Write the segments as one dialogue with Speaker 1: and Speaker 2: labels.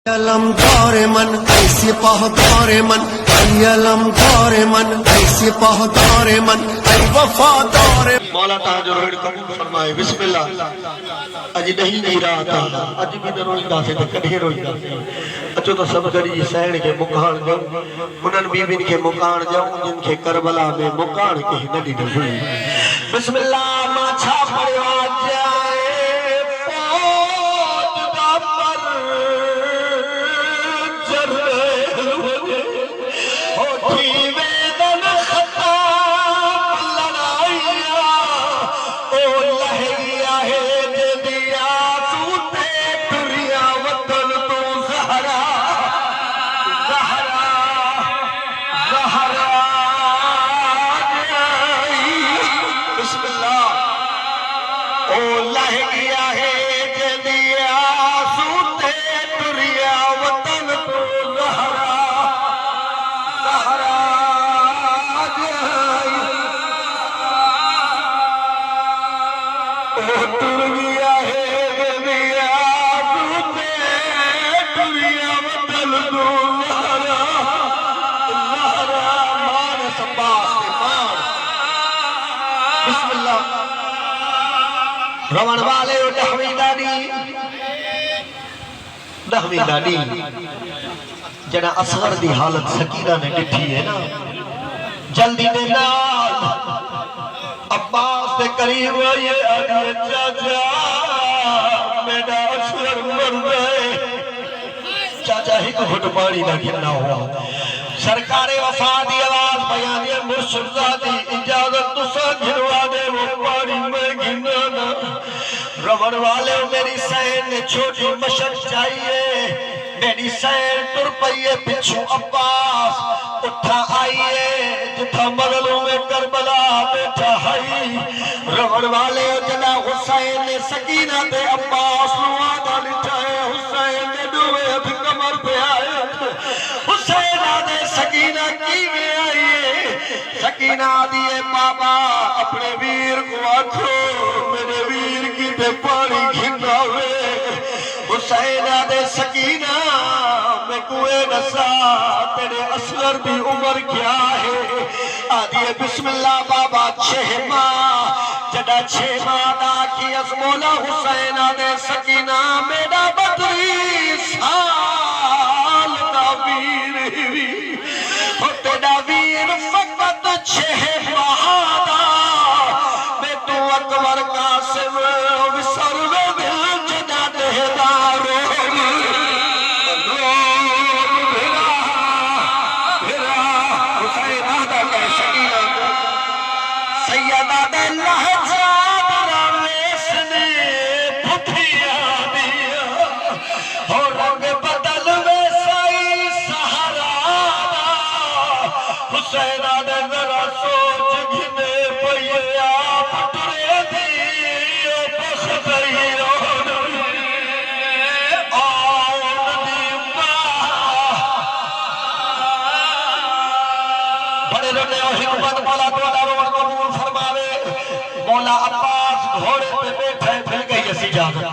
Speaker 1: अलम तोरे मन ऐसे पह तोरे मन अलम तोरे मन ऐसे पह तोरे मन ऐ वफा तोरे
Speaker 2: मौला ताज रोड कबूल फरमाए बिस्मिल्लाह। अज नहीं नहीं रात अज भी न रोईंदा से तो कॾहिं रोईंदा अचो तो सब गॾिजी सैण के मुकान ॾियूं उन्हनि बीबियुनि खे मुकान ॾियूं जिन खे करबला में मुकान के न ॾिनो हुई। बिस्मिल्लाह मां छा पढ़ियो रवण वाले दहवी दादी जना असगर दी हालत सकीना ने डिठी है ना जल्दी दे नाल अब्बास के करीब ये आदि चाचा मेरा असगर मर गए। चाचा ही को घुट पानी ना गिरना हुआ सरकारे वफा दी आवाज बयान ये मुर्शिदा दी इजाजत तुसा गिरवा दे वो पानी में गिरना ना। रवण वाले मेरी सैन ने छोटी मशक चाहिए मेरी सैन टुर पईए पिछू अब्बास उठा आइए जिथा मगलों में करबला बैठा हई। रवण वाले जना हुसैन ने सकीना ते अब्बास नुआदा लिठाए हुसैन ने डूबे अध कमर पे आए हुसैन आदे सकीना की में आइए सकीना दिए बाबा अपने वीर को आखो मेरे वीर की ते पानी घिनावे हुसैन आदे सकीना मैं कुए नसा तेरे असगर की उम्र क्या है आदि बिस्मिल्लाह बाबा छेमा जड़ा छेमा दा की असमोला हुसैन आदे सकीना मेरा 32 साल का वीर हो तेरा वीर फकत छेमा दा मैं तू अकबर कासिम विसरवे दिल जदा देदारो घोड़े पे बैठे मिल गई ऐसी इजाजत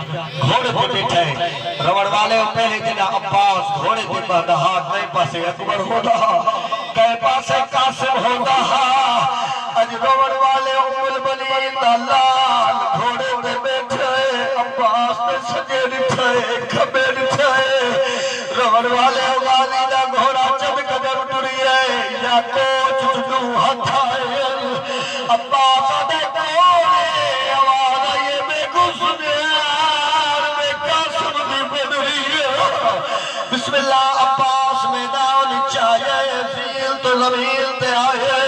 Speaker 2: घोड़े पे बैठे रवण वाले पहले जना अब्बास घोड़े पे बांधा हाथ नहीं पासे अकबर होता कई पासे कासिम होता अज रवण वाले उम्र बनी लाल घोड़े पे बैठे अब्बास ने सजे दिखे खबे दिखे रवण वाले वाली दा घोड़ा जब कदम टुरी है या कोच जुनू हाथ आए अब्बास आदे बिस्मिल्लाह अब्बास मैदान चाहिए फील तो जमीन ते आए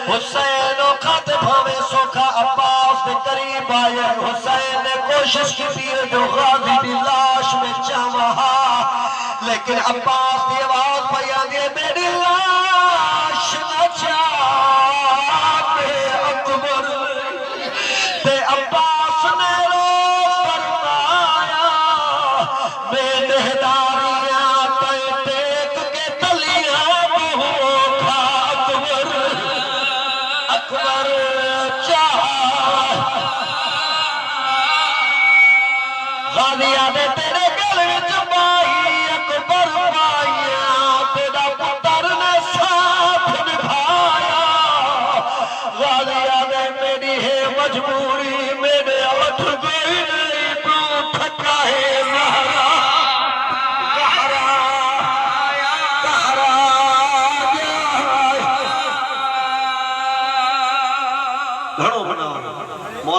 Speaker 2: हुसैन खाते भावे सोखा अब्बास के करीब आए हुसैन ने कोशिश की थी जो गाजी की लाश में चाहा लेकिन अब्बास की आवाज भैया दे मेरी लाश न चाहे अकबर ते अब्बास ने रो फरमाया मैं नेहदारिया देख के तलिया अकबर चाह गालिया दे तेरे गल विच पाई अकबर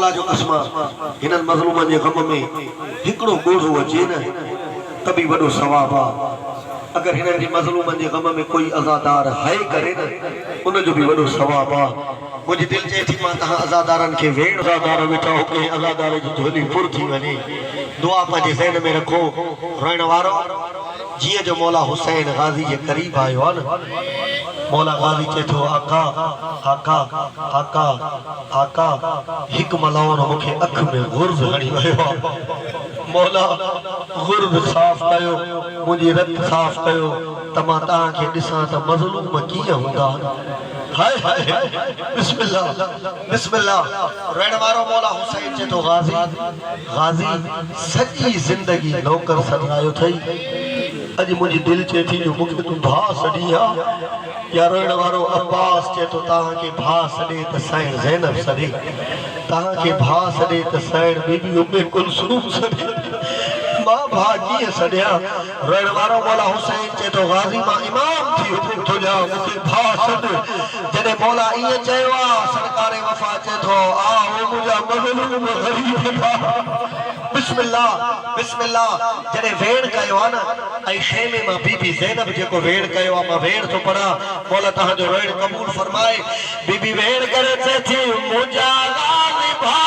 Speaker 2: मौला जो कसमा हिनन मज़लूमन जे गम में हिकड़ो गोढ़ो अचे न तभी वडो सवाब आ। अगर हिनन जे मज़लूमन जे गम में कोई अज़ादार है करे न उन जो भी वडो सवाब आ। मुझे दिल जे थी मां तहां अज़ादारन के वेण अज़ादार वेठा हो के अज़ादार जी झोली पुर थी वने। दुआ पंहिंजे ज़हन में रखो रोइण वारो जिए जो मौला हुसैन गाज़ी जे करीब आयो आ न मौला गाज़ी चए थो आका आका आका आका हिक मलाउन मूंखे अख में गुर्ज़ हणी वियो आ। मौला गुर्ज़ साफ़ कयो मुंहिंजी रत साफ़ कयो त मां तव्हांखे ॾिसां त मज़लूम कीअं हूंदा। हाय हाय बिस्मिल्लाह बिस्मिल्लाह। रहण वारो मौला हुसैन चए थो गाज़ी गाज़ी सॼी ज़िंदगी नौकर सॾायो अथई अज मुझे दिल चे थी जो मुझे तू भा सड़ी आ या रोइण वारो अब्बास चे तो तां के भा सड़े त साईं ज़ैनब सड़े तां के भा सड़े त साईं बीबी उम्मे कुलसूम सड़े मां भा कीअं सड़िया। रोइण वारो मौला हुसैन चे तो गाज़ी मां इमाम थी हुकुम थो ॾियां मूंखे भा सॾ। जॾहिं मौला ईअं चयो आ सरकारे वफ़ा चे थो आ ओ मुंहिंजा मज़लूम ग़रीब बिस्मिल्लाह बिस्मिल्लाह। जॾहिं वेण कयो आ न ऐं खेमे मां बीबी ज़ैनब जेको वेण कयो आ मां वेण थो पढ़ा मौला तव्हांजो वेण क़बूल फरमाए। बीबी वेण करे चए थी मुंहिंजा गाज़ी भा